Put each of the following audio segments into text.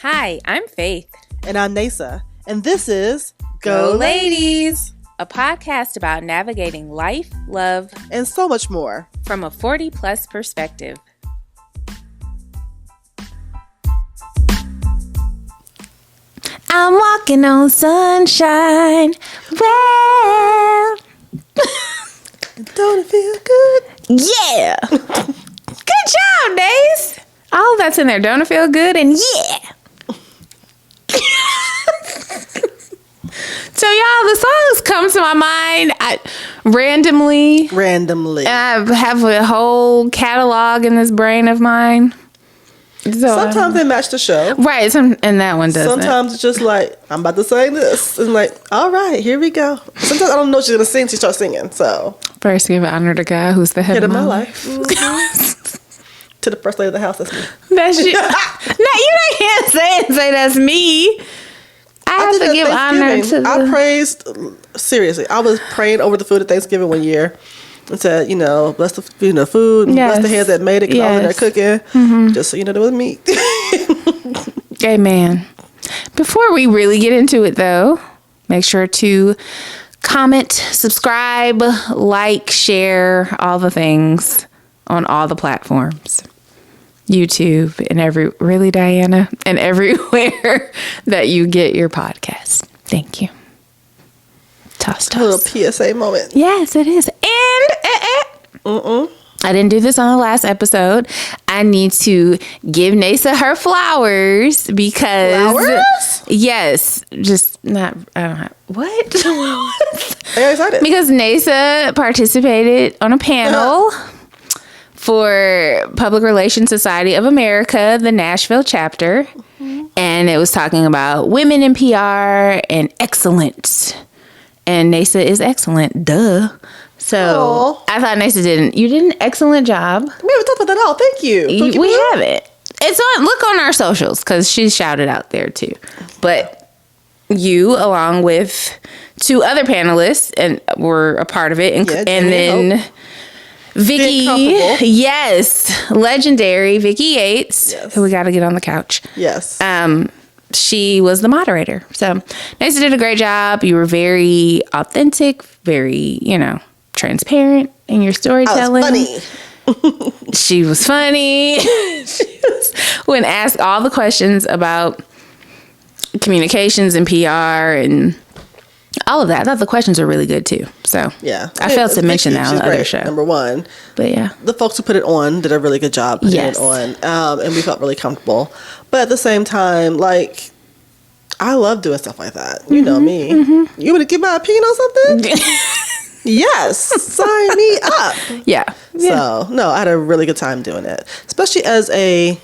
Hi, I'm Faith. And I'm Neysa. And this is Go Ladies, a podcast about navigating life, love, and so much more from a 40-plus perspective. I'm walking on sunshine. Well, don't it feel good? Yeah. Good job, Days. All that's in there. Don't it feel good? And yeah. So, y'all, the songs come to my mind randomly. And I have a whole catalog in this brain of mine. So, sometimes they match the show. Right. And that one doesn't. Sometimes it's just like, I'm about to sing this. And like, all right, here we go. Sometimes I don't know what she's going to sing. She starts singing. So, first, give honor to God, who's the head of my life. Mm-hmm. To the first lady of the house, that's me. That's you. No, you can't say that's me. I have to give honor to I praised, seriously, I was praying over the food at Thanksgiving one year and said, bless the food and bless the hands that made it because I was in there cooking. Mm-hmm. Just so you know, there was meat. Amen. Before we really get into it, though, make sure to comment, subscribe, like, share, all the things on all the platforms. YouTube and Diana, and everywhere that you get your podcast. Thank you. Toss. A little PSA moment. Yes, it is. And I didn't do this on the last episode. I need to give Neysa her flowers because flowers? Yes, just not. I don't have what. I'm excited because Neysa participated on a panel. For Public Relations Society of America, the Nashville chapter. Mm-hmm. And it was talking about women in PR and excellence. And Neysa is excellent. Duh. So I thought Neysa you did an excellent job. We haven't talked about that at all. Thank you. We haven't. It's on, look on our socials because she's shouted out there too. But you, along with two other panelists, and were a part of it. And then Vicky, yes, legendary Vicky Yates, who we got to get on the couch. Yes. She was the moderator. So Neysa did a great job. You were very authentic, very, transparent in your storytelling. I was funny. She was funny. When asked all the questions about communications and PR and all of that. I thought the questions were really good too. So yeah, I failed to mention that on the other show. Number one, but yeah, the folks who put it on did a really good job putting it on, and we felt really comfortable. But at the same time, like, I love doing stuff like that. You know me. Mm-hmm. You want to give my opinion on something? Yes, sign me up. Yeah. So no, I had a really good time doing it, especially as a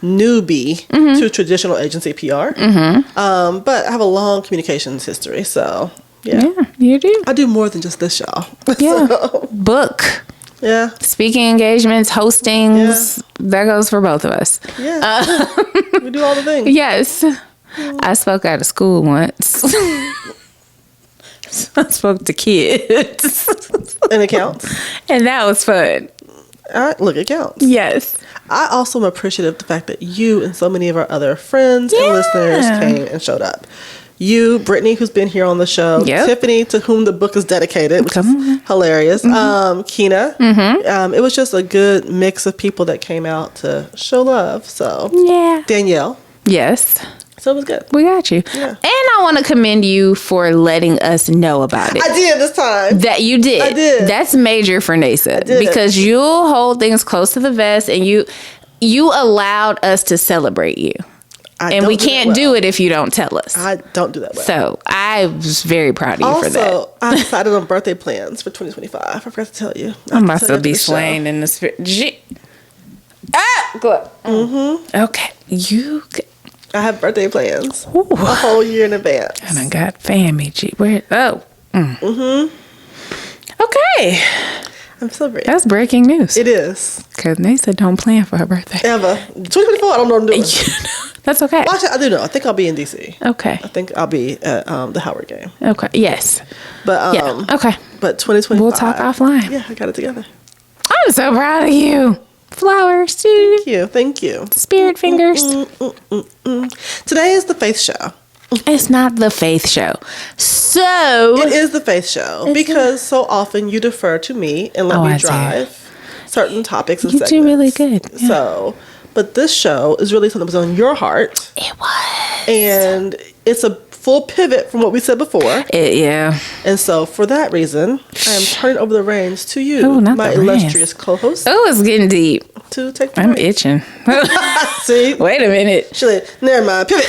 newbie to traditional agency PR. Mm-hmm. But I have a long communications history, so yeah, you do. I do more than just this, y'all. Yeah. So, book. Yeah. Speaking engagements, hostings. Yeah. That goes for both of us. Yeah. We do all the things. Yes. I spoke out of school once. I spoke to kids. And it counts. And that was fun. Look, it counts. Yes. I also am appreciative of the fact that you and so many of our other friends and listeners came and showed up. You, Brittany, who's been here on the show, Tiffany, to whom the book is dedicated, which is hilarious, Kina. Mm-hmm. It was just a good mix of people that came out to show love. So Danielle. Yes. So it was good. We got you. Yeah. And I want to commend you for letting us know about it. I did this time. That you did. I did. That's major for Neysa. Because you'll hold things close to the vest and you allowed us to celebrate you. And we can't do it if you don't tell us. I don't do that well. So I was very proud of you for that. Also, I decided on birthday plans for 2025. I forgot to tell you. I must still be slain in the spirit. Go up. Mm-hmm. Okay. I have birthday plans a whole year in advance. And I got family. Where? Oh. Okay. I'm celebrating. That's breaking news. It is. Because Neysa don't plan for her birthday. Ever. 2024, I don't know what I'm doing. That's okay. Well, actually, I do know. I think I'll be in D.C. Okay. I think I'll be at the Howard game. Okay. Yes. But, okay. But 2025. We'll talk offline. Yeah, I got it together. I'm so proud of you. Flowers. Thank you. Spirit fingers. Today is the Faith Show. It's not the Faith Show. So it is the Faith Show because so often you defer to me and let me drive certain topics and segments. You do really good. Yeah. So, but this show is really something that was on your heart. It was. And it's a full pivot from what we said before. Yeah. And so for that reason, I am turning over the reins to you, my illustrious co-host. Oh, it's getting deep. To take the I'm itching. See? Wait a minute. Never mind. Pivot.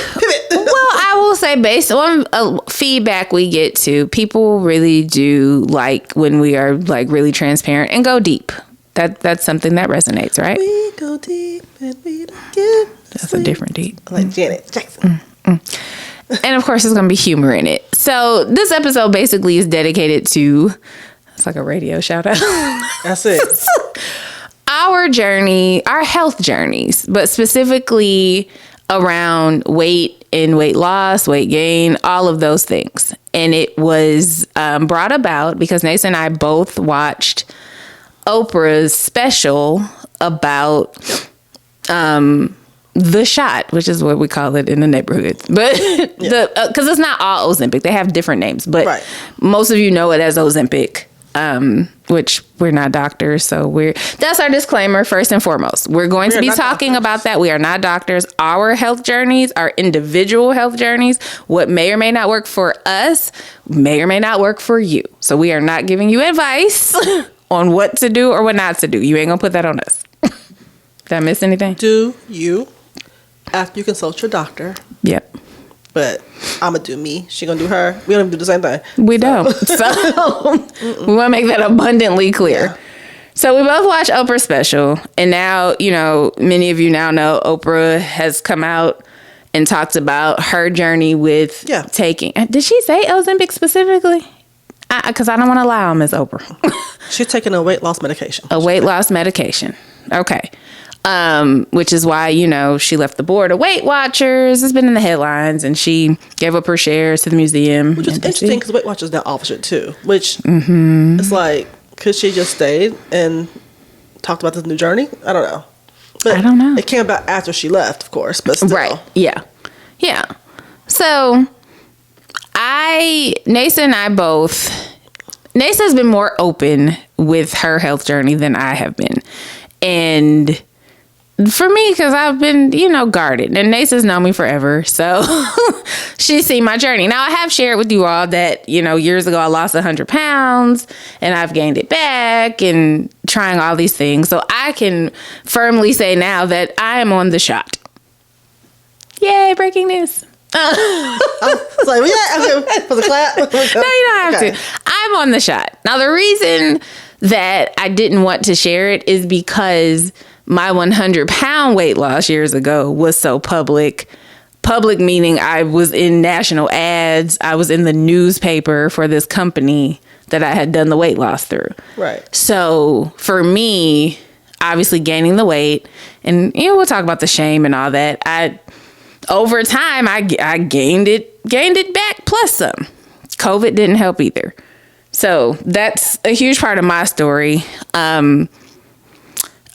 Well, I will say, based on feedback we get to, people really do like when we are like really transparent and go deep. That's something that resonates, right? We go deep and we don't get That's a different deep. Like Janet Jackson. And of course, there's going to be humor in it. So this episode basically is dedicated to, it's like a radio shout out. That's it. Our journey, our health journeys, but specifically around weight and weight loss, weight gain, all of those things. And it was brought about because Neysa and I both watched Oprah's special about the shot, which is what we call it in the neighborhood. But because it's not all Ozempic. They have different names. But most of you know it as Ozempic. Which we're not doctors, so that's our disclaimer first and foremost. We're going to be talking about that. We are not doctors. Our health journeys, our individual health journeys, what may or may not work for us, may or may not work for you. So we are not giving you advice on what to do or what not to do. You ain't gonna put that on us. Did I miss anything? Do you, after you consult your doctor? Yep. But I'm going to do me. She going to do her. We don't even do the same thing. We don't. So we want to make that abundantly clear. Yeah. So we both watched Oprah Special. And now, many of you now know Oprah has come out and talked about her journey with taking. Did she say Ozempic specifically? Because I don't want to lie on Miss Oprah. She's taking a weight loss medication. A weight loss medication. Okay. Which is why, she left the board of Weight Watchers. It's been in the headlines, and she gave up her shares to the museum. Which is interesting because Weight Watchers now offers it too. Which it's like, could she just stayed and talked about this new journey? I don't know. But I don't know. It came about after she left, of course, but still. Right. Yeah. Yeah. So Neysa and I both, Neysa has been more open with her health journey than I have been. And for me, because I've been, guarded. And Neysa's known me forever. So she's seen my journey. Now, I have shared with you all that, years ago, I lost 100 pounds and I've gained it back and trying all these things. So I can firmly say now that I am on the shot. Yay, breaking news. It's like, yeah, for the clap. No, you don't have to. I'm on the shot. Now, the reason that I didn't want to share it is because my 100-pound weight loss years ago was so public. Public meaning I was in national ads. I was in the newspaper for this company that I had done the weight loss through. Right. So for me, obviously gaining the weight, and we'll talk about the shame and all that. Over time, I gained it back plus some. COVID didn't help either. So that's a huge part of my story.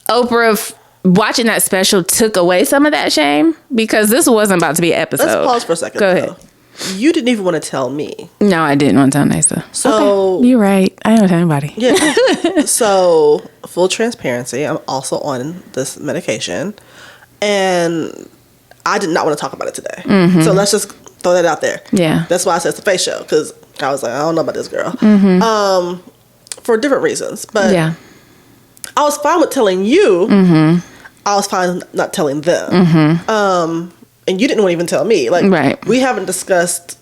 Oprah, watching that special took away some of that shame because this wasn't about to be an episode. Let's pause for a second. Go ahead. You didn't even want to tell me. No, I didn't want to tell Neysa. So okay. You're right. I don't tell anybody. Yeah. So full transparency, I'm also on this medication, and I did not want to talk about it today. Mm-hmm. So let's just throw that out there. Yeah. That's why I said it's the Face Show, because I was like, I don't know about this girl. Mm-hmm. For different reasons. But yeah. I was fine with telling you. Mm-hmm. I was fine not telling them. Mm-hmm. And you didn't want to even tell me. Like, right. We haven't discussed,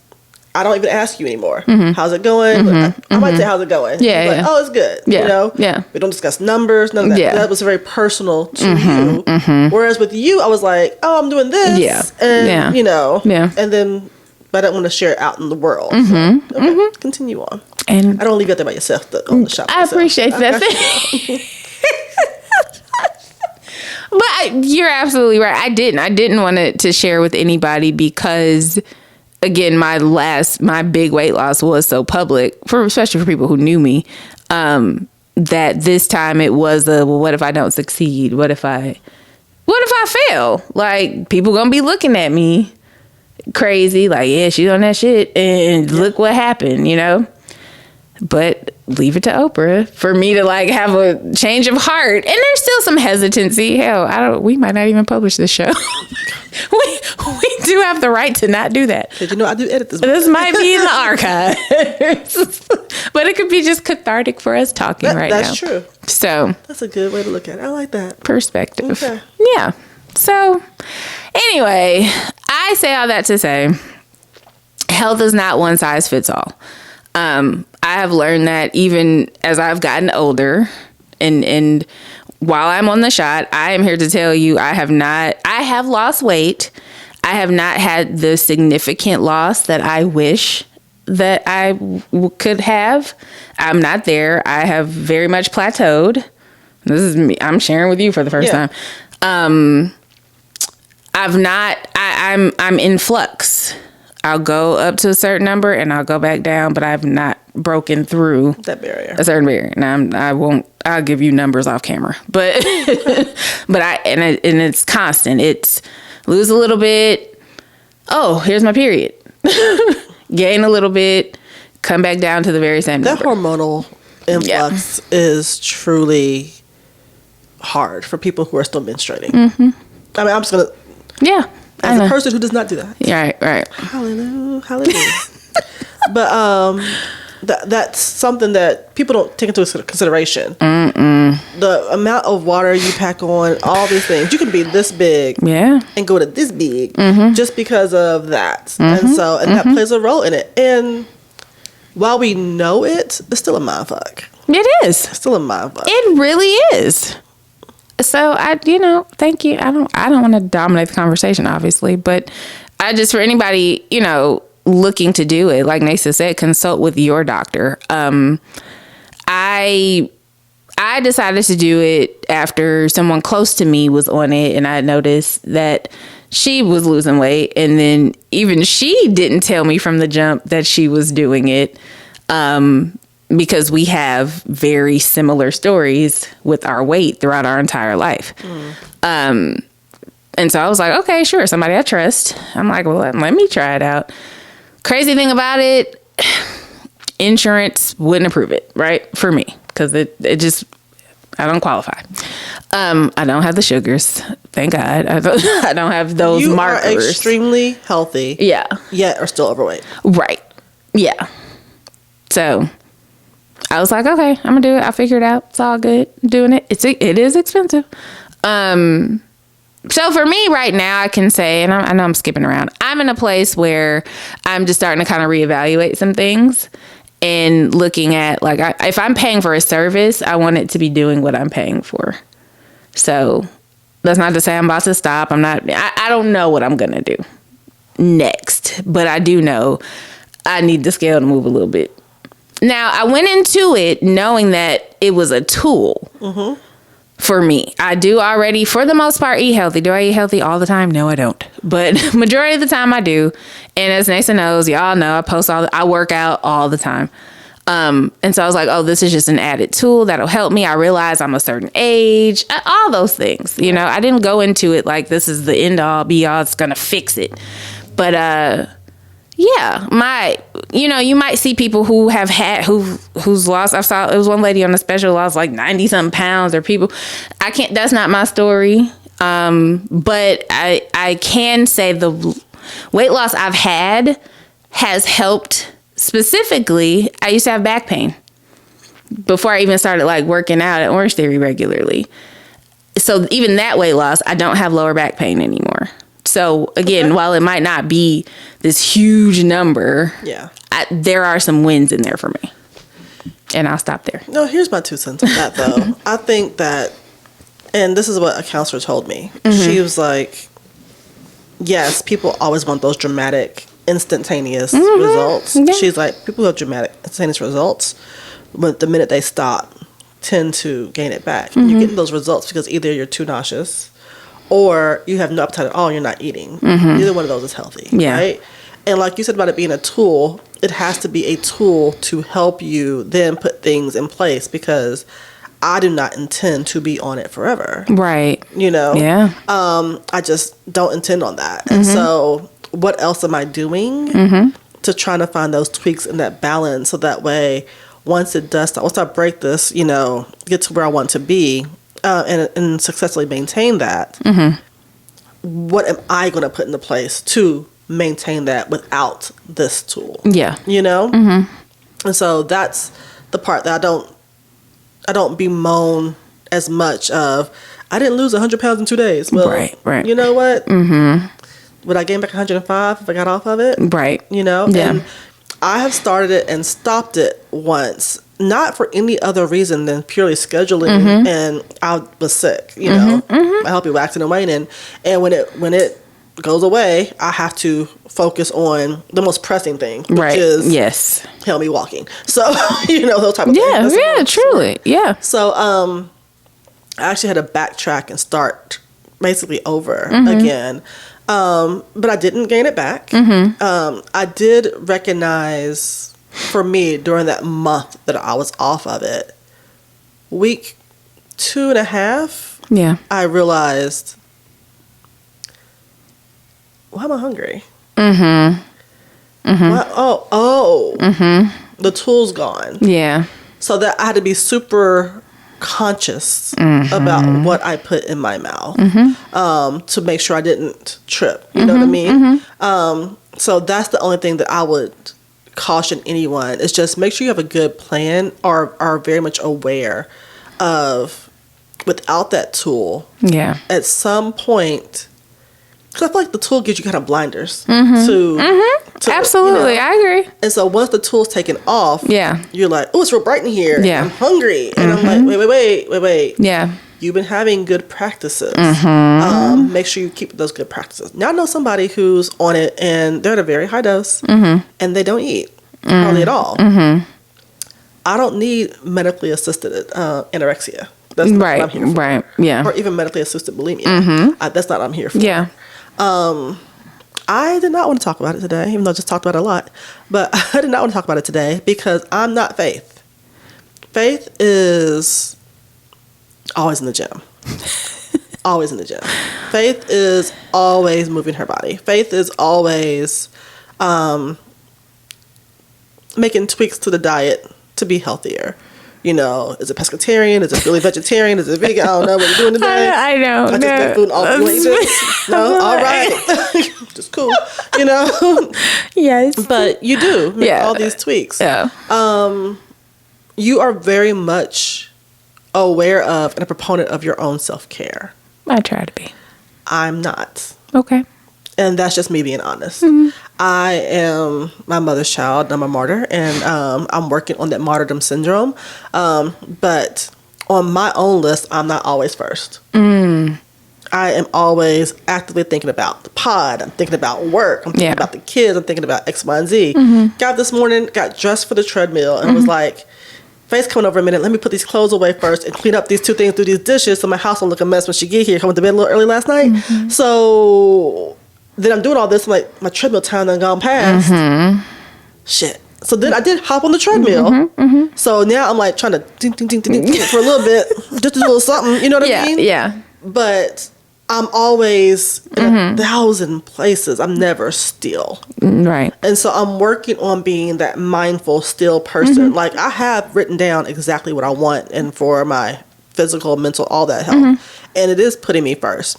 I don't even ask you anymore. Mm-hmm. How's it going? Mm-hmm. I might say, how's it going? Yeah, like, oh, it's good. Yeah. Yeah. We don't discuss numbers, none of that. Yeah. That was very personal to you. Mm-hmm. Whereas with you, I was like, oh, I'm doing this. Yeah. And, Yeah. And then, but I don't want to share it out in the world. Mm-hmm. So, okay, continue on. And I don't leave you out there by yourself on the shop. I appreciate that. But you're absolutely right. I didn't want to share with anybody because, again, my big weight loss was so public, especially for people who knew me. that this time it was well, what if I don't succeed? What if I fail? Like, people gonna be looking at me crazy, like, yeah, she's on that shit, and look what happened, you know? But leave it to Oprah for me to like have a change of heart. And there's still some hesitancy. Hell, we might not even publish this show. we do have the right to not do that. Because I do edit this. This might be in the archives. But it could be just cathartic for us talking right now. That's true. So that's a good way to look at it. I like that. Perspective. Okay. Yeah. So anyway, I say all that to say, health is not one size fits all. I have learned that even as I've gotten older, and while I'm on the shot, I am here to tell you I have lost weight. I have not had the significant loss that I wish that I could have. I'm not there. I have very much plateaued. This is me. I'm sharing with you for the first time. I'm in flux. I'll go up to a certain number and I'll go back down, but I've not broken through that barrier, a certain barrier. And I'll give you numbers off camera, but it's constant. It's lose a little bit. Oh, here's my period. Gain a little bit, come back down to the very same number. That hormonal influx is truly hard for people who are still menstruating. Mm-hmm. I mean, I'm just going to... As a person who does not do that. Right. Hallelujah. But that's something that people don't take into consideration. The amount of water you pack on, all these things. You can be this big and go to this big just because of that. And that plays a role in it. And while we know it, it's still a mindfuck. It is. It's still a mindfuck. It really is. So thank you. I don't want to dominate the conversation, obviously, but I just, for anybody, looking to do it, like Neysa said, consult with your doctor. I decided to do it after someone close to me was on it, and I noticed that she was losing weight, and then even she didn't tell me from the jump that she was doing it. Because we have very similar stories with our weight throughout our entire life. And so I was like, okay, sure. Somebody I trust. I'm like, well, let me try it out. Crazy thing about it, insurance wouldn't approve it, right? For me. Because it just, I don't qualify. I don't have the sugars. Thank God. I don't have those markers. You are extremely healthy. Yeah. Yet are still overweight. Right. Yeah. So I was like, okay, I'm gonna do it. I'll figure it out. It's all good. I'm doing it. It is expensive. So for me right now, I can say, and I know I'm skipping around, I'm in a place where I'm just starting to kind of reevaluate some things and looking at, like, if I'm paying for a service, I want it to be doing what I'm paying for. So that's not to say I'm about to stop. I don't know what I'm gonna do next, but I do know I need the scale to move a little bit. Now, I went into it knowing that it was a tool for me. I do already, for the most part, eat healthy. Do I eat healthy all the time? No, I don't. But majority of the time I do. And as Neysa knows, y'all know, I work out all the time. And so I was like, oh, this is just an added tool that'll help me. I realize I'm a certain age, all those things. I didn't go into it like this is the end all be all. It's going to fix it. But, yeah, you might see people who have had, who's lost, I saw, it was one lady on the special lost like 90 something pounds, or people, that's not my story. But I can say the weight loss I've had has helped. Specifically, I used to have back pain before I even started like working out at Orange Theory regularly. So even that weight loss, I don't have lower back pain anymore. So again, while it might not be this huge number, there are some wins in there for me. And I'll stop there. No, here's my 2 cents on that, though. I think that, and this is what a counselor told me. She was like, yes, people always want those dramatic, instantaneous results. Yeah. She's like, people who have dramatic, instantaneous results, but the minute they stop, tend to gain it back. You're getting those results because either you're too nauseous, or you have no appetite at all, you're not eating. Neither one of those is healthy, right? And like you said about it being a tool, it has to be a tool to help you then put things in place, because I do not intend to be on it forever. Right. You know? Yeah. I just don't intend on that. And so what else am I doing to try to find those tweaks and that balance, so that way once it does start, once I break this, you know, get to where I want to be, and successfully maintain that, what am I going to put into place to maintain that without this tool? Yeah. You know? And so that's the part that I don't bemoan as much of, I didn't lose 100 pounds in 2 days. Well, right. You know what? Would I gain back 105 if I got off of it? Right. You know? Yeah. And I have started it and stopped it once, not for any other reason than purely scheduling, and I was sick, you know. My healthy waxing and waning. And when it goes away, I have to focus on the most pressing thing, which is help me walking. So, you know, those type of things. Yeah, truly. Yeah. So, I actually had to backtrack and start basically over again. But I didn't gain it back. I did recognize, for me, during that month that I was off of it, week 2.5, I realized, why am I hungry? Why, the tool's gone. Yeah. So that I had to be super conscious about what I put in my mouth, to make sure I didn't trip. You know what I mean? So that's the only thing that I would caution anyone, is just make sure you have a good plan, or are very much aware of, without that tool, at some point, because I feel like the tool gives you kind of blinders to absolutely, you know? I agree. And so once the tool's taken off, you're like, oh, it's real bright in here. I'm hungry. And I'm like, wait. Yeah. You've been having good practices. Make sure you keep those good practices. Now I know somebody who's on it and they're at a very high dose and they don't eat hardly at all. I don't need medically assisted anorexia. That's not what I'm here for. Right. Yeah. Or even medically assisted bulimia. That's not what I'm here for. Yeah. I did not want to talk about it today, even though I just talked about it a lot. But I did not want to talk about it today because I'm not Faith. Faith is always in the gym. Always in the gym. Faith is always moving her body. Faith is always making tweaks to the diet to be healthier. You know, is it pescatarian? Is it really vegetarian? Is it vegan? I don't know what you're doing today. I know. I just get food all No, all right. Just cool. You know? Yes. But you do make all these tweaks. Yeah. You are very much aware of and a proponent of your own self-care. I try to be. I'm not. Okay. And that's just me being honest. I am my mother's child. I'm a martyr. And I'm working on that martyrdom syndrome. But on my own list, I'm not always first. I am always actively thinking about the pod. I'm thinking about work. I'm thinking about the kids. I'm thinking about X, Y, and Z. Got up this morning, got dressed for the treadmill, and was like, Faith's coming over a minute. Let me put these clothes away first and clean up these two things, do these dishes, so my house will look a mess when she get here. Coming to bed a little early last night. So then I'm doing all this, like my treadmill time done gone past. Shit. So then I did hop on the treadmill. So now I'm like trying to ding, ding, ding, ding, ding, for a little bit, just to do a little something. You know what I mean? Yeah. But I'm always in 1,000 places. I'm never still. Right. And so I'm working on being that mindful, still person. Like I have written down exactly what I want and for my physical, mental, all that health. And it is putting me first.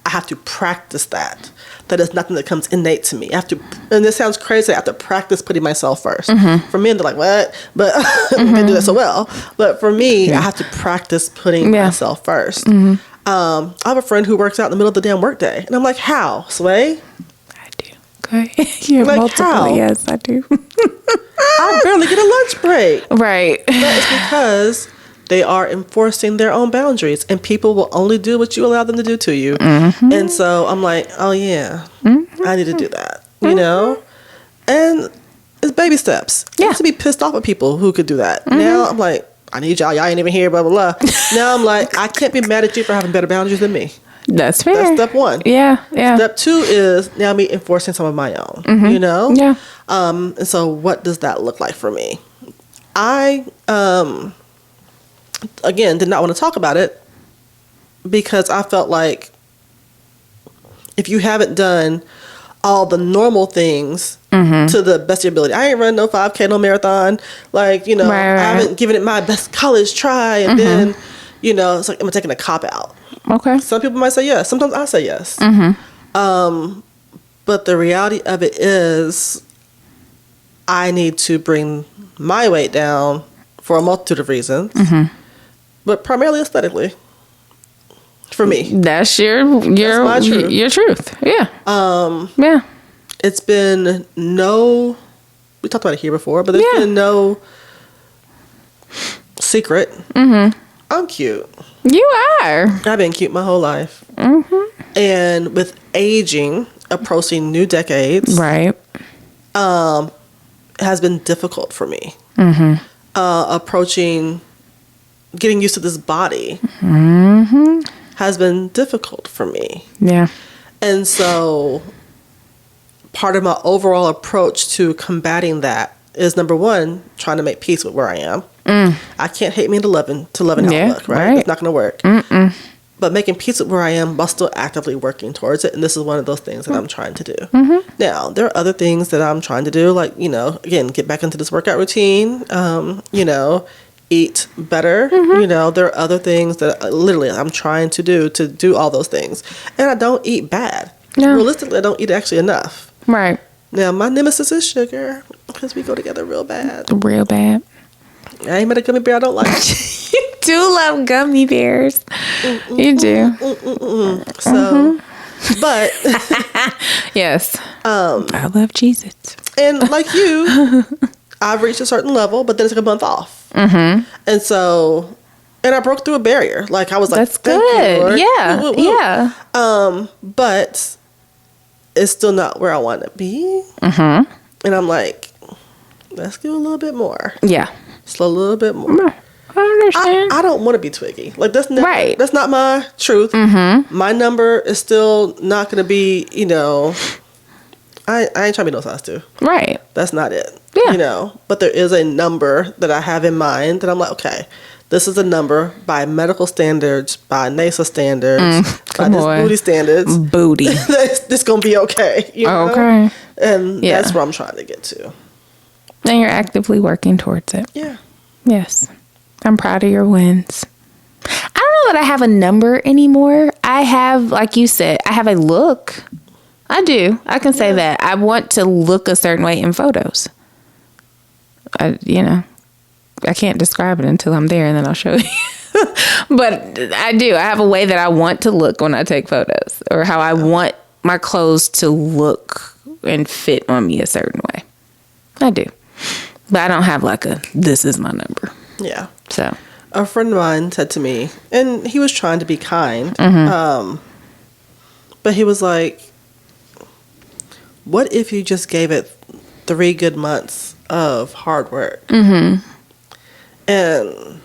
I have to practice that. That is nothing that comes innate to me. I have to, and this sounds crazy, I have to practice putting myself first. For men, they're like, what? But they do that so well. But for me, I have to practice putting myself first. I have a friend who works out in the middle of the damn workday. And I'm like, how? Sway? I do. Okay. You have like, multiple. How? Yes, I do. I barely get a lunch break. Right. But it's because they are enforcing their own boundaries. And people will only do what you allow them to do to you. And so I'm like, oh, yeah, I need to do that. You know? And it's baby steps. I used to be pissed off at people who could do that. Now I'm like, I need y'all. Y'all ain't even here, blah, blah, blah. Now I'm like, I can't be mad at you for having better boundaries than me. That's fair. That's step one. Yeah. Step two is now me enforcing some of my own, you know? Yeah. And so what does that look like for me? I, again, did not want to talk about it because I felt like if you haven't done all the normal things to the best of your ability. I ain't run no 5K, no marathon. Like, you know, I haven't given it my best college try. And then, you know, it's like, am I taking a cop out? Okay. Some people might say yes. Sometimes I say yes. But the reality of it is I need to bring my weight down for a multitude of reasons. But primarily aesthetically. For me. That's my truth. Your truth. Yeah. Yeah. It's been we talked about it here before, but there's been no secret. I'm cute. You are. I've been cute my whole life. And with aging, approaching new decades, right, has been difficult for me. Getting used to this body has been difficult for me. Yeah. And so part of my overall approach to combating that is, number one, trying to make peace with where I am. I can't hate me to loving how I look, right? It's not going to work. But making peace with where I am while still actively working towards it. And this is one of those things that I'm trying to do. Now, there are other things that I'm trying to do, like, you know, again, get back into this workout routine, you know, eat better. You know, there are other things that literally I'm trying to do all those things. And I don't eat bad. No. Realistically, I don't eat actually enough. Right. Now, my nemesis is sugar because we go together real bad. Real bad. I ain't met a gummy bear I don't like. You do love gummy bears. You do. So, but. Yes. I love Cheez-Its. And like you, I've reached a certain level, but then it's like a month off. And so, and I broke through a barrier. Like I was like, that's good. Yeah. Woo, woo, woo. Yeah. But it's still not where I want to be. And I'm like, let's do a little bit more. Yeah. Just a little bit more. I understand. I don't want to be twiggy. Like that's not my truth. My number is still not going to be, you know, I ain't trying to be no size 2. Right. That's not it. Yeah. You know, but there is a number that I have in mind that I'm like, okay, this is a number by medical standards, by Neysa standards, by this booty standards. Booty. This going to be okay. You know? Okay. And that's where I'm trying to get to. And you're actively working towards it. Yeah. Yes. I'm proud of your wins. I don't know that I have a number anymore. I have, like you said, I have a look. I do. I can say that. I want to look a certain way in photos. You know, I can't describe it until I'm there and then I'll show you. But I do. I have a way that I want to look when I take photos, or how I want my clothes to look and fit on me a certain way. I do. But I don't have like this is my number. Yeah. So a friend of mine said to me, and he was trying to be kind, but he was like, what if you just gave it 3 good months of hard work? And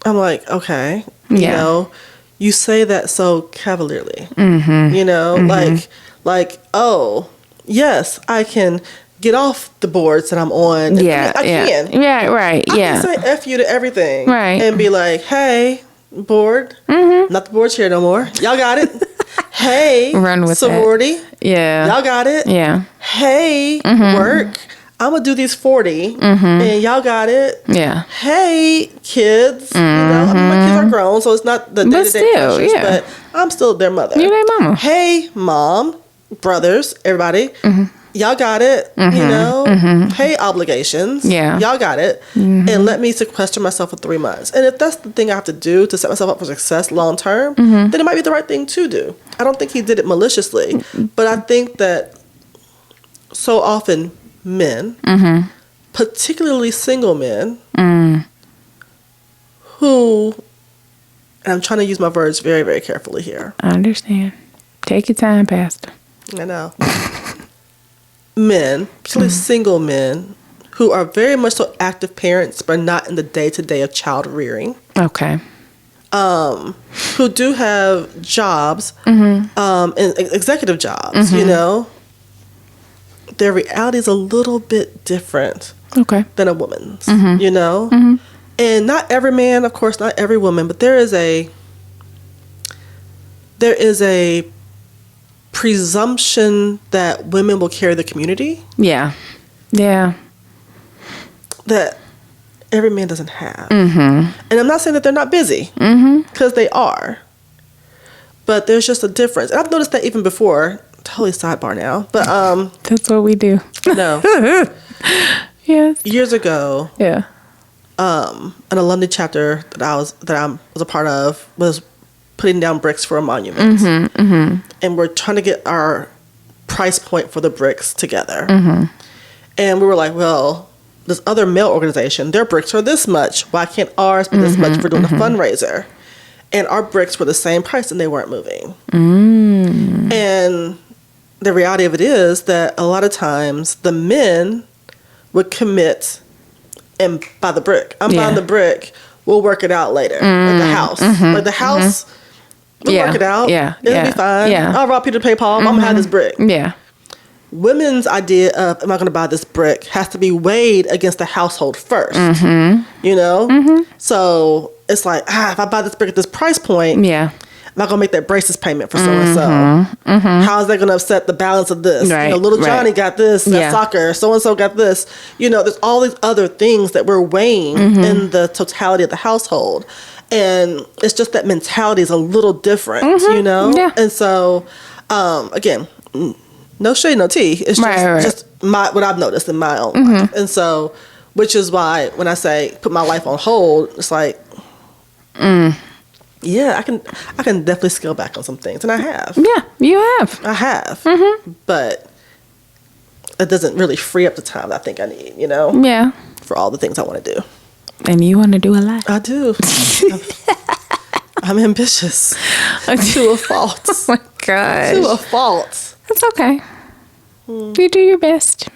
I'm like, okay, you know, you say that so cavalierly, you know, like, oh, yes, I can get off the boards that I'm on. I can. Yeah, right. I can say F you to everything. Right. And be like, hey, board. Not the board's here no more. Y'all got it. Hey, run with sorority. That. Yeah. Y'all got it. Yeah. Hey, work. I'm going to do these 40. And y'all got it. Yeah. Hey, kids. You know, I mean, my kids are grown, so it's not the day-to-day pressures, but I'm still their mother. You're their mama. Hey, mom, brothers, everybody. Y'all got it, you know. Hey, obligations. Yeah. Y'all got it. And let me sequester myself for 3 months. And if that's the thing I have to do to set myself up for success long term, then it might be the right thing to do. I don't think he did it maliciously, but I think that so often men, particularly single men, who, and I'm trying to use my words very, very carefully here. I understand. Take your time, Pastor. I know. Men, particularly single men, who are very much so active parents, but not in the day-to-day of child rearing. Okay. who do have jobs, and executive jobs, you know, their reality is a little bit different than a woman's, you know? And not every man, of course, not every woman, but there is a presumption that women will carry the community. Yeah. Yeah. That every man doesn't have. And I'm not saying that they're not busy, because they are. But there's just a difference. And I've noticed that even before. Totally sidebar now. But that's what we do. No. Yes. Years ago. Yeah. An alumni chapter that I was a part of was putting down bricks for a monument. And we're trying to get our price point for the bricks together. And we were like, well, this other male organization, their bricks are this much. Why can't ours be this much for doing a fundraiser? And our bricks were the same price and they weren't moving. And the reality of it is that a lot of times the men would commit and buy the brick. I'm buying the brick. We'll work it out later at the house. Like the house, we'll work it out. It'll be fine. I'll rob Peter to pay Paul. I'm going to have this brick. Women's idea of, am I going to buy this brick, has to be weighed against the household first. You know? So it's like, if I buy this brick at this price point, am I going to make that braces payment for so-and-so? How is that going to upset the balance of this? You know, little Johnny got this at soccer. So-and-so got this. You know, there's all these other things that we're weighing in the totality of the household. And it's just that mentality is a little different, you know? And so, again, no shade, no tea. It's just what I've noticed in my own life. And so, which is why when I say put my life on hold, it's like, yeah, I can definitely scale back on some things, and I have. Yeah, you have. I have. But it doesn't really free up the time that I think I need, you know? Yeah. For all the things I want to do. And you want to do a lot. I do. I'm ambitious. To a fault. Oh my gosh. To a fault. That's okay. You do your best.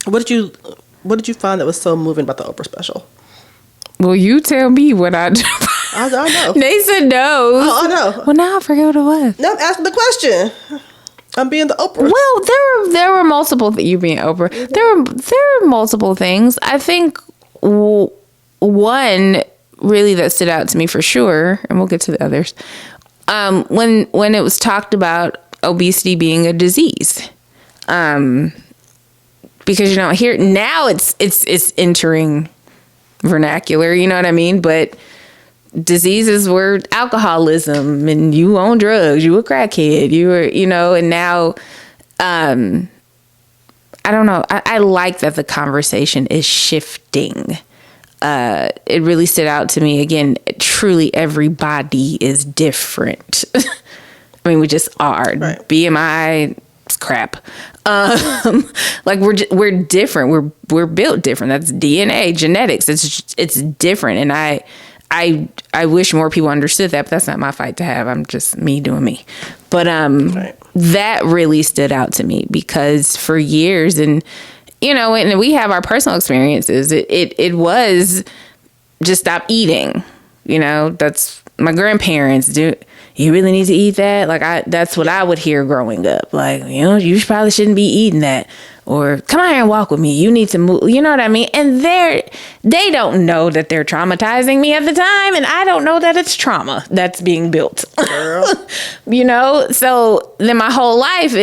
What did you find that was so moving about the Oprah special? Well, you tell me what I do. I know. Neysa knows. Oh, I know. Well, now I forget what it was. No, I'm asking the question. I'm being the Oprah. Well, there were multiple you being Oprah. There were multiple things. I think one really that stood out to me for sure, and we'll get to the others. When it was talked about obesity being a disease, because you know here now it's entering vernacular, you know what I mean? But diseases were alcoholism, and you on drugs, you a crackhead, you were, you know, and now, I don't know. I like that the conversation is shifting. It really stood out to me. Again, truly everybody is different. I mean, we just are. Right. BMI is crap. Like we're different. We're built different. That's DNA, genetics. It's different. And I wish more people understood that, but that's not my fight to have. I'm just me doing me. But right. That really stood out to me because for years, and you know, and we have our personal experiences. It was just stop eating. You know, that's my grandparents do. You really need to eat that. Like that's what I would hear growing up. Like, you know, you probably shouldn't be eating that. Or come on here and walk with me. You need to move. You know what I mean? And they don't know that they're traumatizing me at the time. And I don't know that it's trauma that's being built. You know? So then my whole life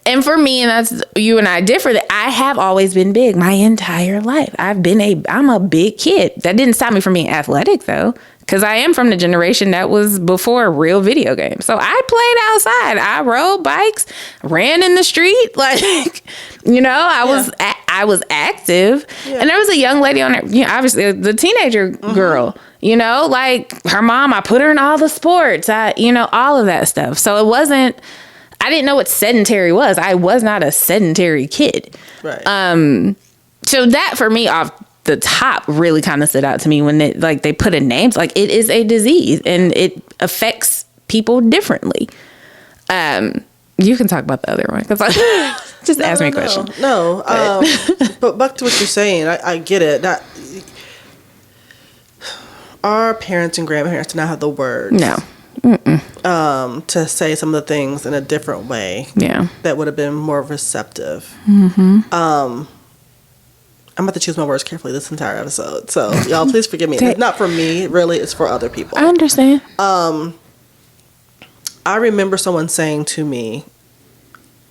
and for me, and that's you and I differ, that I have always been big my entire life. I'm a big kid. That didn't stop me from being athletic though. Because I am from the generation that was before real video games. So I played outside. I rode bikes, ran in the street. Like, you know, I was active. Yeah. And there was a young lady on there, you know, obviously the teenager girl, you know, like her mom, I put her in all the sports, you know, all of that stuff. So it wasn't, I didn't know what sedentary was. I was not a sedentary kid. Right. So that for me off the top really kind of stood out to me when they put a name, like it is a disease and it affects people differently. You can talk about the other one because just ask me a question. No, but back to what you're saying, I get it. our parents and grandparents did not have the words. No. To say some of the things in a different way. Yeah. That would have been more receptive. Mm-hmm. I'm about to choose my words carefully this entire episode. So, y'all, please forgive me. It's not for me, really. It's for other people. I understand. I remember someone saying to me,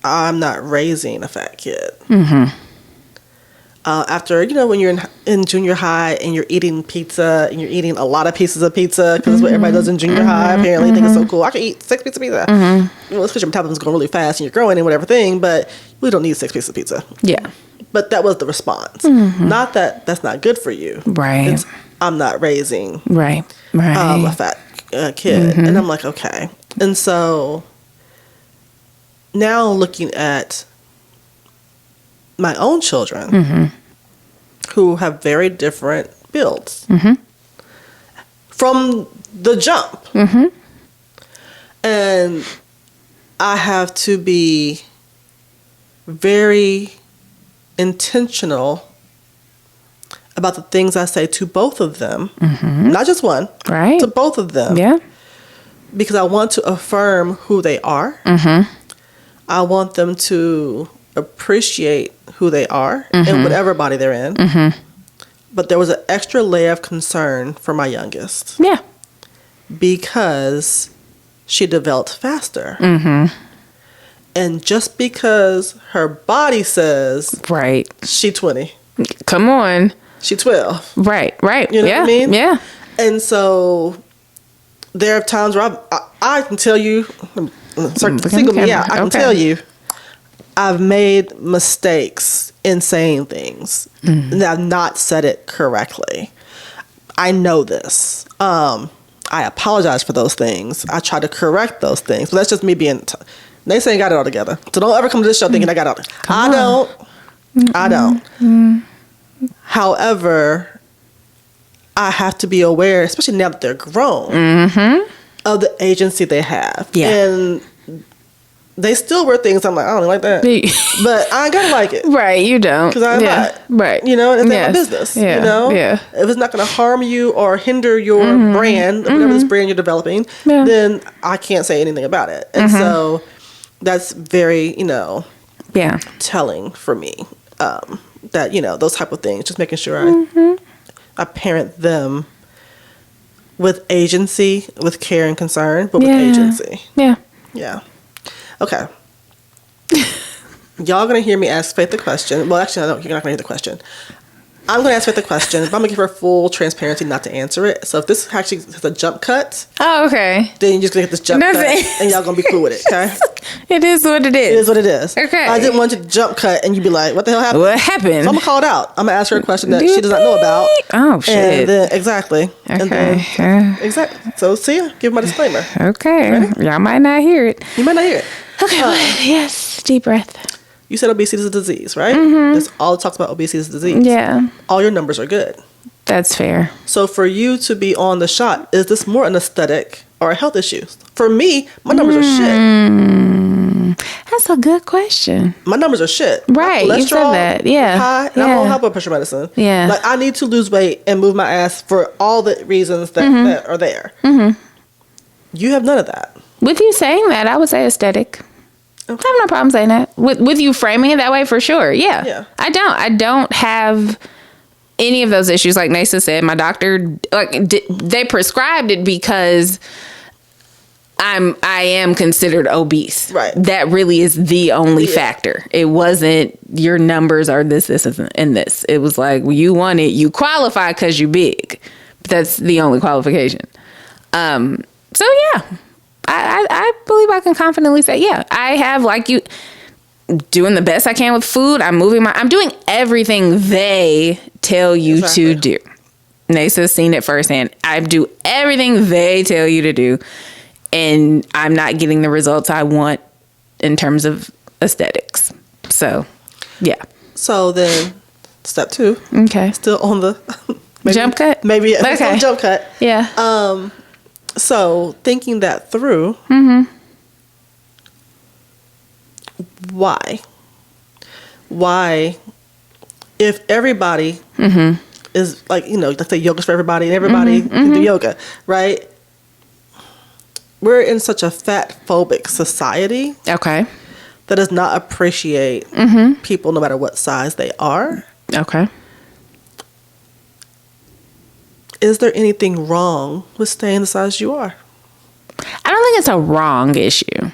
I'm not raising a fat kid. After, when you're in junior high and you're eating pizza and you're eating a lot of pieces of pizza, because that's what everybody does in junior high, apparently, think it's so cool. I can eat 6 pieces of pizza. It's because your metabolism's going really fast and you're growing and whatever thing, but we don't need 6 pieces of pizza. Yeah. But that was the response. Not that that's not good for you. Right. It's, I'm not raising a fat kid. And I'm like, okay. And so now looking at my own children who have very different builds from the jump. And I have to be very intentional about the things I say to both of them, not just one, to both of them. Yeah. Because I want to affirm who they are. I want them to appreciate who they are in whatever body they're in. But there was an extra layer of concern for my youngest. Yeah. Because she developed faster. And just because her body says she 20. Come on. She 12. Right. You know what I mean? Yeah. And so there are times where I can tell you, single me out, I can tell you, I've made mistakes in saying things and I've not said it correctly. I know this. I apologize for those things. I try to correct those things. But that's just me being... Neysa ain't got it all together. So don't ever come to this show thinking I got it all together. I don't. However, I have to be aware, especially now that they're grown, of the agency they have. Yeah. And they still wear things I'm like, I don't like that. But I ain't gotta like it. Right, you don't. Because I'm not. Right. It's not my business. Yeah. If it's not going to harm you or hinder your brand, whatever this brand you're developing, then I can't say anything about it. And so that's very, telling for me. That, those type of things, just making sure I parent them with agency, with care and concern, but with agency. Yeah. Yeah. Okay. Y'all gonna hear me ask Faith the question. Well, actually, you're not gonna hear the question. I'm gonna ask Faith the question, but I'm gonna give her full transparency not to answer it. So if this actually has a jump cut, okay, then you're just gonna get this jump cut, and y'all gonna be cool with it, okay? It is what it is. It is what it is. Okay. I didn't want you to jump cut, and you'd be like, "What the hell happened?" What happened? So I'm gonna call it out. I'm gonna ask her a question that she does not know about. Oh shit! And then, exactly. Okay. And then, exactly. So see ya. Give my disclaimer. Okay. Ready? Y'all might not hear it. You might not hear it. Okay. Yes. Deep breath. You said obesity is a disease, right? That's all it talks about. Obesity is a disease. Yeah. All your numbers are good. That's fair. So for you to be on the shot, is this more an aesthetic or a health issue? For me, my numbers are shit. That's a good question. My numbers are shit. Right, you said that. Yeah. High, and I'm on high blood pressure medicine. Yeah. Like, I need to lose weight and move my ass for all the reasons that are there. You have none of that. With you saying that, I would say aesthetic. Okay. I have no problem saying that. With you framing it that way, for sure. Yeah. I don't have any of those issues. Like Neysa said, my doctor, they prescribed it because I am considered obese. Right. That really is the only factor. It wasn't your numbers are this, and this. It was like, well, you want it, you qualify because you're big. But that's the only qualification. So yeah. I believe I can confidently say, I have, like you, doing the best I can with food. I'm doing everything they tell you to do. Neysa's seen it firsthand. I do everything they tell you to do, and I'm not getting the results I want in terms of aesthetics. So, yeah. So then, step 2. Okay. Still on the jump cut? Maybe it's on jump cut. Yeah. So, thinking that through, why, if everybody is like, let's say yoga's for everybody and everybody can do yoga, right? We're in such a fat phobic society. Okay. That does not appreciate people no matter what size they are. Okay. Is there anything wrong with staying the size you are? I don't think it's a wrong issue.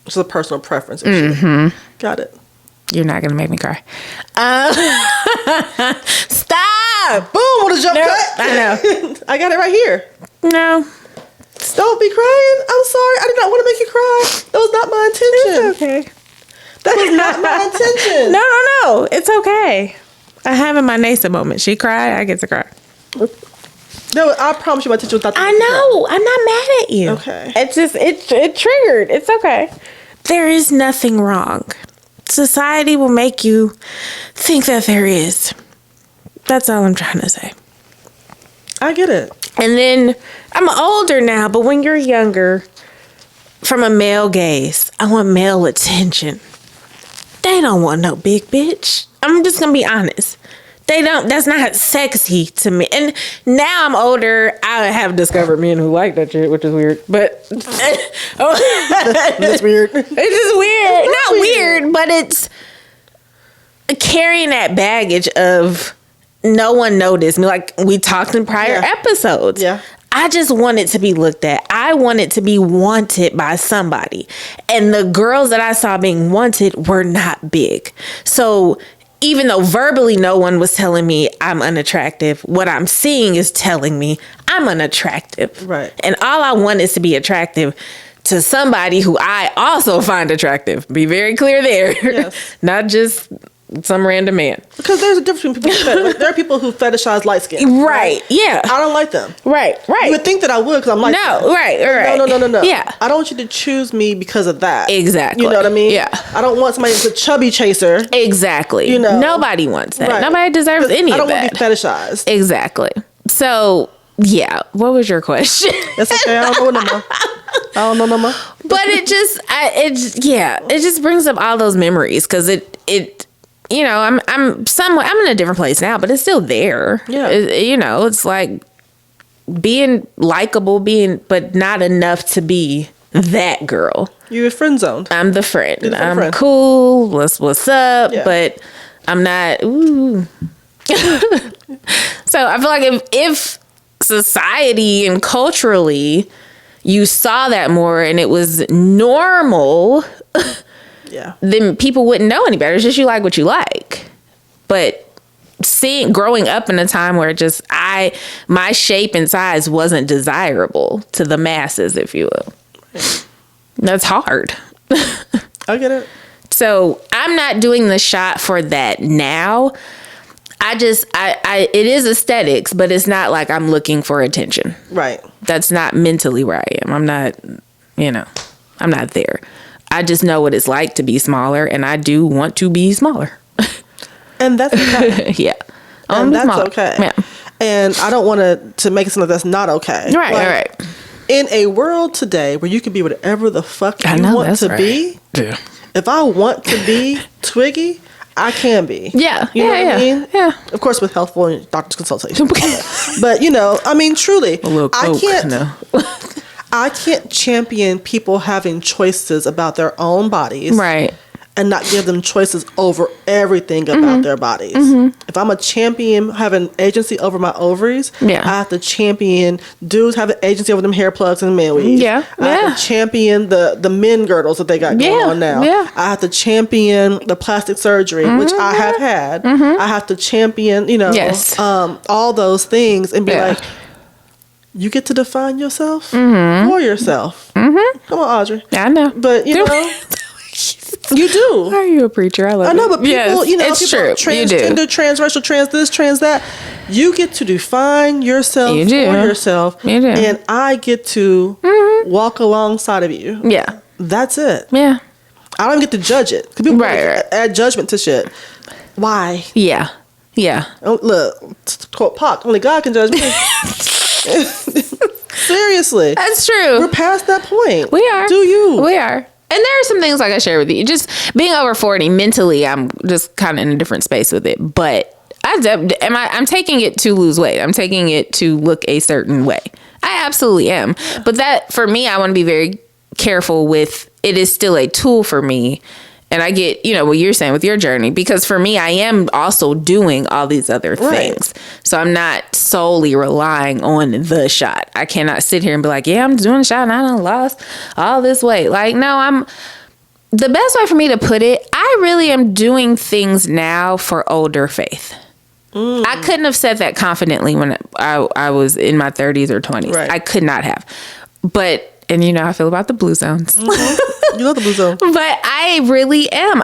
It's a personal preference issue. Got it. You're not going to make me cry. Stop! Boom, what a jump cut. I know. I got it right here. No. Don't be crying. I'm sorry. I did not want to make you cry. That was not my intention. It's okay. That was not my intention. No. It's okay. I have in my Neysa moment. She cried. I get to cry. No, I promise you my intention was not to I know. I'm not mad at you. Okay. It's just, it triggered. It's okay. There is nothing wrong. Society will make you think that there is. That's all I'm trying to say. I get it. And then I'm older now, but when you're younger, from a male gaze, I want male attention. They don't want no big bitch. I'm just gonna be honest. They don't. That's not sexy to me. And now I'm older. I have discovered men who like that shit, which is weird. But That's weird. It's just weird. Not weird, but it's carrying that baggage of no one noticed me. Like we talked in prior episodes. Yeah. I just want it to be looked at. I want it to be wanted by somebody. And the girls that I saw being wanted were not big. So even though verbally no one was telling me I'm unattractive, what I'm seeing is telling me I'm unattractive. Right. And all I want is to be attractive to somebody who I also find attractive. Be very clear there. Yes. Not just some random man. Because there's a difference between people. Like, there are people who fetishize light skin. Right. Yeah. I don't like them. Right. You would think that I would because I'm like No. Right. No. Yeah. I don't want you to choose me because of that. Exactly. You know what I mean? Yeah. I don't want somebody who's a chubby chaser. Exactly. Nobody wants that. Right. Nobody deserves any of that. I don't want to be fetishized. Exactly. So, yeah. What was your question? That's okay. I don't know no more. But it just brings up all those memories because I'm in a different place now, but it's still there. Yeah. It's like being likable, but not enough to be that girl. You're friend zoned. I'm the friend. I'm friend. cool. What's up? Yeah. But I'm not. Ooh. So I feel like if society and culturally you saw that more and it was normal. Yeah. Then people wouldn't know any better. It's just you like what you like. But growing up in a time where my shape and size wasn't desirable to the masses, if you will. That's hard. I get it. So I'm not doing the shot for that now. It is aesthetics, but it's not like I'm looking for attention. Right. That's not mentally where I am. I'm not, I'm not there. I just know what it's like to be smaller, and I do want to be smaller. And that's okay. Yeah. And that's smaller. okay. Yeah. And I don't want to make it something that's not okay. Right, right. In a world today where you can be whatever the fuck you want to be, yeah. If I want to be Twiggy, I can be. Yeah. You know what I mean? Yeah. Of course, with helpful and doctor's consultation. But, truly, A little Coke, I can't champion people having choices about their own bodies. Right. And not give them choices over everything about their bodies. If I'm a champion having agency over my ovaries, I have to champion dudes having agency over them hair plugs and man weaves. Yeah. I have to champion the men girdles that they got going on now. Yeah. I have to champion the plastic surgery, which I have had. I have to champion, all those things and be like, you get to define yourself for yourself. Come on, Audrey. I know. But, you do. Are you a preacher? I love it. I know, but people, it's people true. transgender, transracial, trans this, trans that. You get to define yourself for yourself. You do. And I get to walk alongside of you. Yeah. That's it. Yeah. I don't get to judge it. Because people add judgment to shit. Why? Yeah. Yeah. Oh, look, to quote Pac, only God can judge me. Seriously. That's true. We're past that point. We are. Do you? We are. And there are some things like I share with you. Just being over 40 mentally, I'm just kind of in a different space with it. But I'm taking it to lose weight. I'm taking it to look a certain way. I absolutely am. But that, for me, I want to be very careful with, it is still a tool for me. And I get, what you're saying with your journey, because for me, I am also doing all these other things. So I'm not solely relying on the shot. I cannot sit here and be like, yeah, I'm doing a shot and I done lost all this weight. Like, no, the best way for me to put it, I really am doing things now for older Faith. I couldn't have said that confidently when I was in my 30s or 20s. Right. I could not have. But, and you know how I feel about the blue zones. You love the blue zone. But I really am.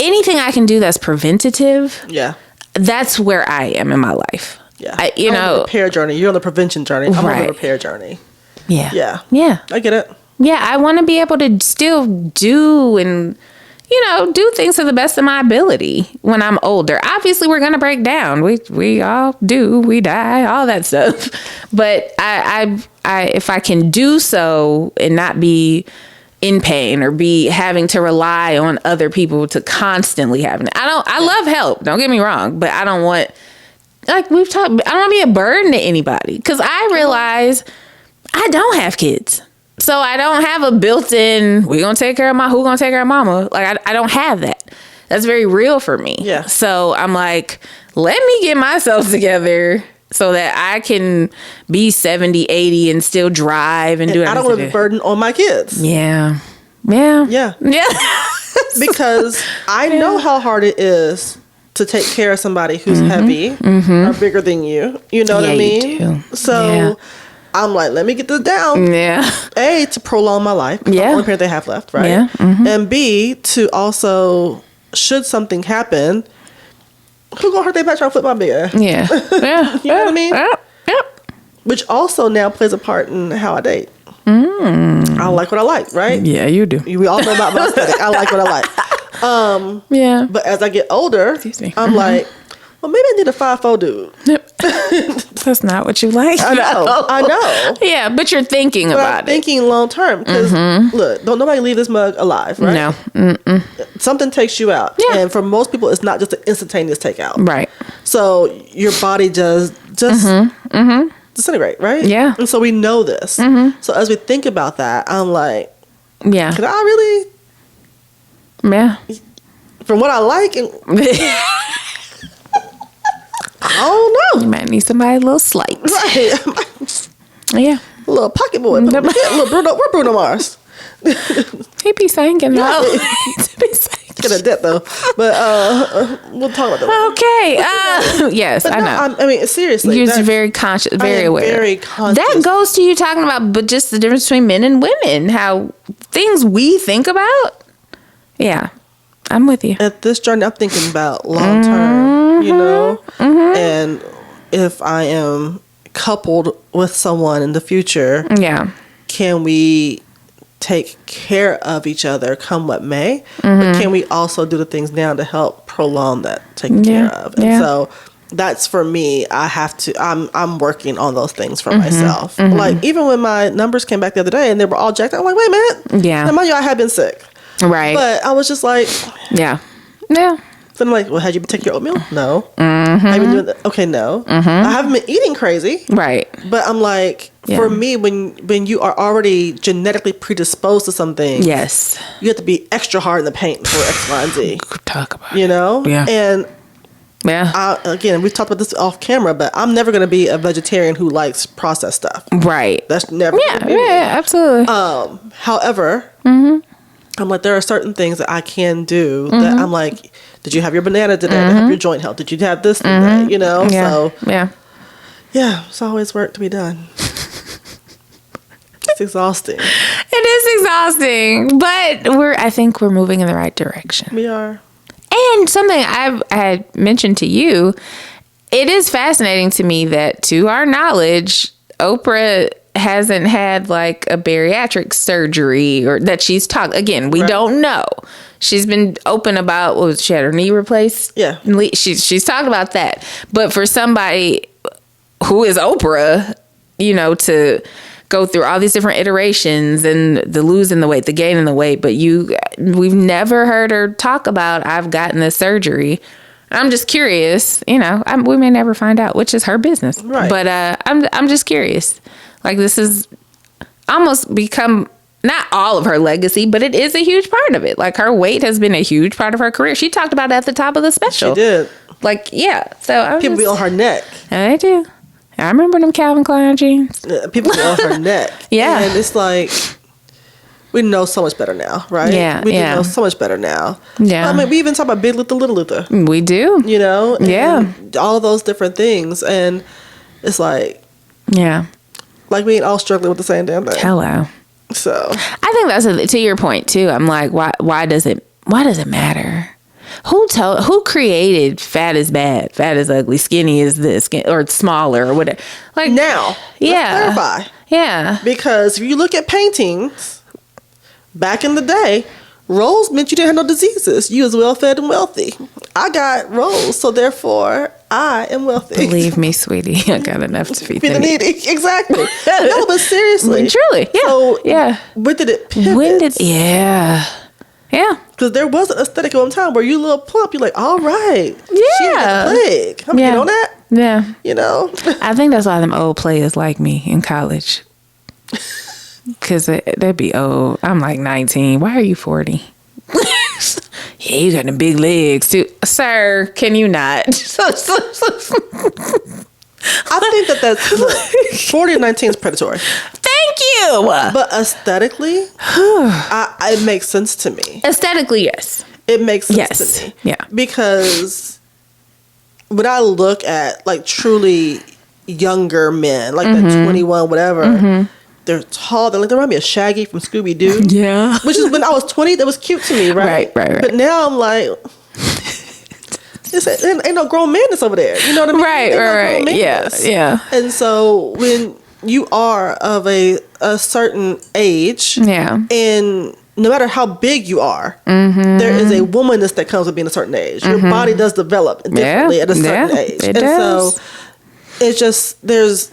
Anything I can do that's preventative. Yeah. That's where I am in my life. Yeah. I'm on the repair journey. You're on the prevention journey. I'm on the repair journey. Yeah. Yeah. Yeah. I get it. Yeah. I want to be able to still do and, do things to the best of my ability when I'm older. Obviously, we're going to break down. We all do. We die, all that stuff. But I if I can do so and not be in pain or be having to rely on other people to constantly have it. I love help. Don't get me wrong. But I don't want, like we've talked, I don't want to be a burden to anybody. Because I realize I don't have kids. So I don't have a built-in, who gonna take care of mama? Like, I don't have that. That's very real for me. Yeah. So I'm like, let me get myself together so that I can be 70, 80 and still drive and do everything. I don't want to be burden on my kids. Yeah. Yeah. Yeah. Yeah. Because I know how hard it is to take care of somebody who's heavy or bigger than you. You know what I mean? You do. So I'm like, let me get this down. Yeah. A, to prolong my life. Yeah. I'm the only parent they have left, right? Yeah. Mm-hmm. And B, to also, should something happen, who gonna hurt their back trying to flip my beer? Yeah. Yeah. You know what I mean? Yep. Which also now plays a part in how I date. I like what I like, right? Yeah, you do. We all know about my aesthetic. I like what I like. Yeah. But as I get older, I'm like, well, maybe I need a 5'4" dude. That's not what you like. I know. Yeah, but you're thinking about it. Thinking long term. Because, look, don't nobody leave this mug alive, right? No. Mm-mm. Something takes you out. Yeah. And for most people, it's not just an instantaneous takeout. Right. So your body just disintegrate, right? Yeah. And so we know this. So as we think about that, I'm like, yeah, can I really? Yeah. From what I like and... I don't know. You might need somebody a little slight. Right. Yeah. A little pocket boy. Little Bruno. We're Bruno Mars. He be singing though. Get a dip though. But we'll talk about that. Okay. Yes, I know. I mean, seriously. You're very conscious, very aware. Very conscious. That goes to you talking about, but just the difference between men and women. How things we think about. Yeah. I'm with you. At this journey, I'm thinking about long term, and if I am coupled with someone in the future, can we take care of each other come what may? But can we also do the things now to help prolong that taking care of? And so that's for me. I'm working on those things for myself. Like even when my numbers came back the other day and they were all jacked, I'm like, wait a minute. Yeah. Now, mind you, I had been sick. Right. But I was just like, yeah. So I'm like, well, had you been taking your oatmeal? No. Have you been doing that? Okay, no. I haven't been eating crazy. Right. But I'm like, for me, when you are already genetically predisposed to something, yes, you have to be extra hard in the paint for X, Y, and Z. Talk about it. Yeah. And again, we've talked about this off camera, but I'm never going to be a vegetarian who likes processed stuff. Right. That's never. Yeah, absolutely. However, I'm like, there are certain things that I can do that I'm like, did you have your banana today to help your joint health? Did you have this today? Yeah. So it's always work to be done. It's exhausting. It is exhausting, but I think we're moving in the right direction. We are. And something I had mentioned to you, it is fascinating to me that, to our knowledge, Oprah hasn't had like a bariatric surgery, or that she's talked. Again, we don't know. She's been open about, she had her knee replaced. Yeah. She's talked about that. But for somebody who is Oprah, to go through all these different iterations and the losing the weight, the gaining the weight, but we've never heard her talk about, I've gotten this surgery. I'm just curious, we may never find out, which is her business. Right. But I'm just curious. Like, this is almost become not all of her legacy, but it is a huge part of it. Like, her weight has been a huge part of her career. She talked about it at the top of the special. She did. Like, yeah. So people be on her neck. I do. I remember them Calvin Klein jeans. People be on her neck. Yeah. And it's like, we know so much better now, right? Yeah. We do know so much better now. Yeah. I mean, we even talk about Big Luther, Little Luther. We do. And all those different things. And it's like, yeah. Like, we ain't all struggling with the same damn thing. Hello. So I think that's to your point too. I'm like, why does it matter? Who created fat is bad, fat is ugly, skinny is this, or smaller or whatever? Like, now, let's clarify. Yeah. Because if you look at paintings, back in the day, rolls meant you didn't have no diseases. You was well fed and wealthy. I got rolls, so therefore I am wealthy. Believe me, sweetie, I got enough to feed the needy. Exactly. No, but seriously, truly, yeah. So yeah. When did it pivot? Yeah. Because there was an aesthetic at one time where you a little plump, you're like, all right, yeah, she got a leg. I'm getting on that. Yeah. I think that's why them old players like me in college. Because they'd be old. I'm like 19. Why are you 40? Yeah, you got the big legs too. Sir, can you not? I think that's 40 and 19 is predatory. Thank you. But aesthetically, it makes sense to me. Aesthetically, yes. It makes sense to me. Yeah. Because when I look at like truly younger men, like that 21, whatever, they're tall. They remind me of Shaggy from Scooby Doo. Yeah. Which is when I was 20, that was cute to me, right? Right. But now I'm like, ain't no grown man that's over there. You know what I mean? Right. Yeah. And so when you are of a certain age, and no matter how big you are, there is a womanness that comes with being a certain age. Your body does develop differently at a certain age. It does. So it's just, there's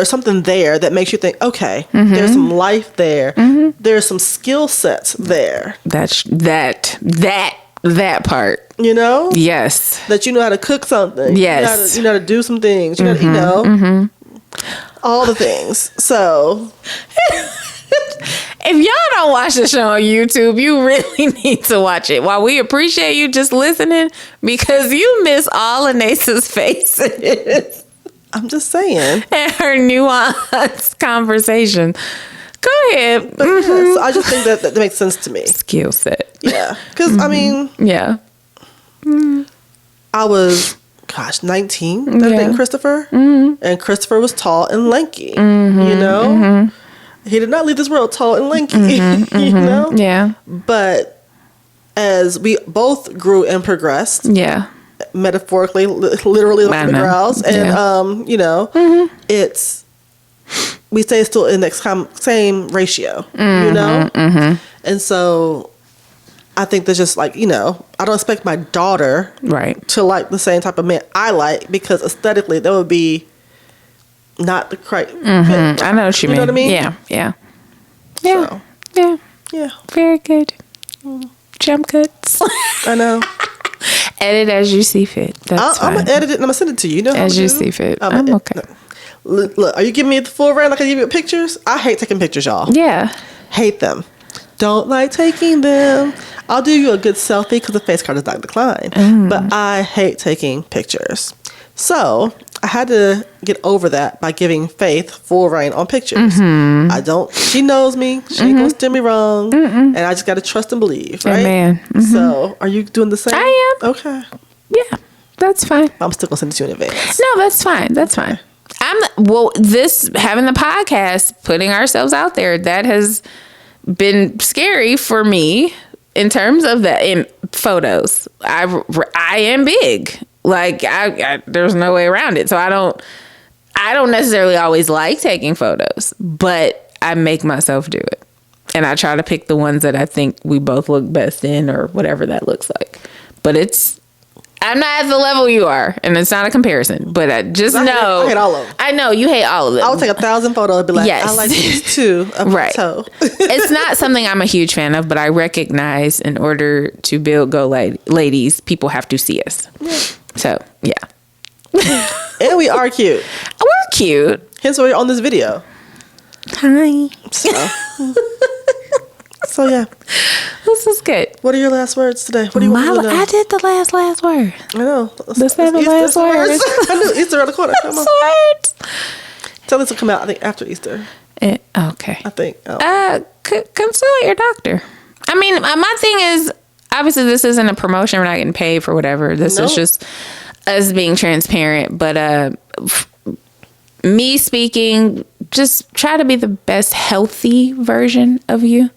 something there that makes you think, okay, there's some life there. There's some skill sets there. That's that part. Yes. That you know how to cook something. Yes. You know how to do some things. You know, all the things. So if y'all don't watch the show on YouTube, you really need to watch it. While we appreciate you just listening, because you miss all of Neysa's faces. I'm just saying. And her nuanced conversation. Go ahead. But so I just think that makes sense to me. Skill set. Yeah. Because, I mean. Yeah. I was, 19. I think Christopher. And Christopher was tall and lanky. He did not leave this world tall and lanky. You know? Yeah. But as we both grew and progressed. Yeah. Metaphorically, literally on the grounds. And, it's, we stay still in the same ratio, And so I think there's just like, I don't expect my daughter to like the same type of man I like, because aesthetically that would be not the correct fit. I know what you mean. You know what I mean? Yeah. So, yeah. Very good. Jump cuts. I know. Edit as you see fit. That's fine. I'm going to edit it and I'm going to send it to you. You know as you see fit. I'm okay. No. Look, are you giving me the full round like I give you pictures? I hate taking pictures, y'all. Yeah. Hate them. Don't like taking them. I'll do you a good selfie because the face card does not decline. But I hate taking pictures. So I had to get over that by giving Faith full reign on pictures. She knows me. She ain't going to steer me wrong. And I just got to trust and believe, right? Amen. So are you doing the same? I am. Okay. Yeah, that's fine. I'm still going to send it to you in advance. No, that's fine. That's fine. Having the podcast, putting ourselves out there, that has been scary for me in terms of in photos. I am big. Like there's no way around it. So I don't necessarily always like taking photos, but I make myself do it. And I try to pick the ones that I think we both look best in, or whatever that looks like. But I'm not at the level you are, and it's not a comparison. But I just know I hate all of them. I know you hate all of them. I would take 1,000 photos and be like, Yes. I like these two of my toe. It's not something I'm a huge fan of, but I recognize in order to build ladies, people have to see us. Yeah. So yeah. And we are cute. We're cute. Hence why we're on this video. Hi. So yeah. This is good. What are your last words today? What do you want to know? I did the last word. I know. The 7 last words. I knew Easter around the corner. Come on. Words. Tell this will come out, I think, after Easter. Okay. I think. Consult your doctor. I mean, my thing is, obviously, this isn't a promotion. We're not getting paid for whatever. This is just us being transparent. But me speaking, just try to be the best healthy version of you,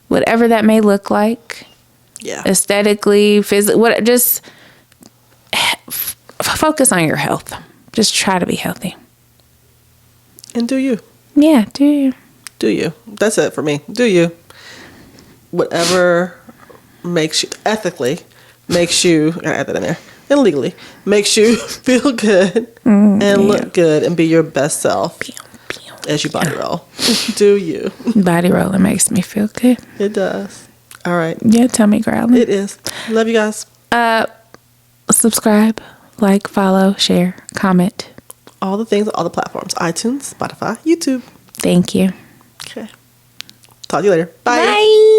whatever that may look like. Yeah. Aesthetically, physically, just focus on your health. Just try to be healthy. And do you. Yeah, do you. Do you. That's it for me. Do you. Whatever makes you, ethically, makes you, I gotta add that in there, and legally, makes you feel good and look good and be your best self as you body roll. Do you. Body rolling makes me feel good. It does. All right. Yeah, tummy growling. It is. Love you guys. Subscribe, like, follow, share, comment. All the things, all the platforms. iTunes, Spotify, YouTube. Thank you. Okay. Talk to you later. Bye. Bye.